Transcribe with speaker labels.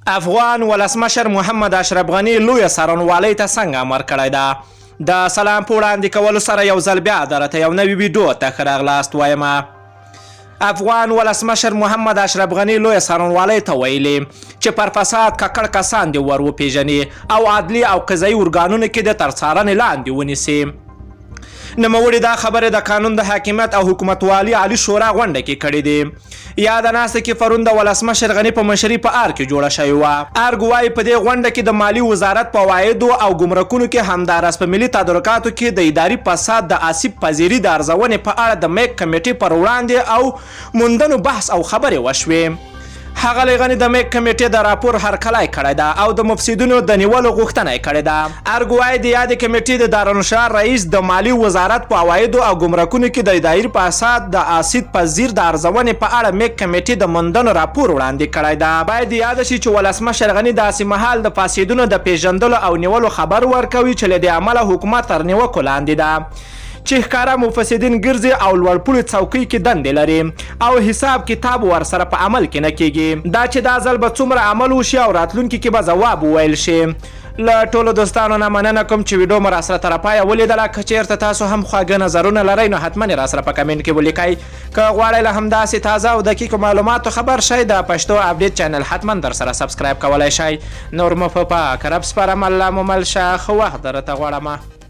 Speaker 1: افغان ولسمشر محمد اشرف غني لویه څارنوالۍ ته څنګه امر کړی ده؟ د سلام په وړاندې کولو سره یو ځل بیا درته یو نوي ویډیو ته ښه راغلاست وایم. افغان ولسمشر محمد اشرف غني لویه څارنوالۍ ته ویلي چې پر فساد ککړ کسان دې ور وپېژني او عدلي او قضایي ارګانونو کې د تر څارنې لاندې ونیسي. نوموړي دا خبرې د قانون د حاکمیت او حکومتوالي عالي شورا غونډه کې کړې دي. یاده ناسته کې پرون د ولسمشر غني په مشري په ار کې جوړه شوې وه. ارګ وایي په دې غونډه کې د مالي وزارت په عوایدو او ګمرکونو کې همداراز په ملي تدارکاتو کې د اداري فساد د آسیب پذیري د ارزونې په اړه د میک کمیټې پر وړاندې او موندنو بحث او خبرې وشوې. ښاغلی غني د میک کمیټې د راپور هرکلی کړی ده او د مفسدینو د نیولو غوښتنه یې کړې ده. ارګ وایي د یادې کمیټې د دارالشار رئیس د مالي وزارت په عوایدو او ګمرکونو کې د اداري فساد د آسیب پذیر د ارزونې په اړه میک کمیټې د موندنو راپور وړاندې کړی ده. باید یاد شي چې ولسمشر غني داسې مهال د فاسدونو د پیژندلو او نیولو خبر ورکوي چې له دې امله حکومت تر نیوکو لاندې ده، چې ښکاره مفسدین ګرځي او لوړپوړي څوکۍ کې دندې لري او حساب کتاب ورسره په عمل کې نه کیږي. دا چې دا ځل به څومره عمل وشي او راتلونکي کې به ځواب وویل شي. له ټولو دوستانو نه مننه کوم چې ویډیو مو راسره تر پایه ولیدله. که چېرته تاسو هم خواږه نظرونه لرئ نو حتما یې راسره په کمنټ کې ولیکئ. که غواړئ له همداسې تازه او دقیقو معلوماتو خبر شئ د پښتو اپډیټ چینل حتما درسره سبسکرایب کولی شئ. نور مو په پاک رب سپارم. الله مو مل شه. ښه وخت درته غواړم.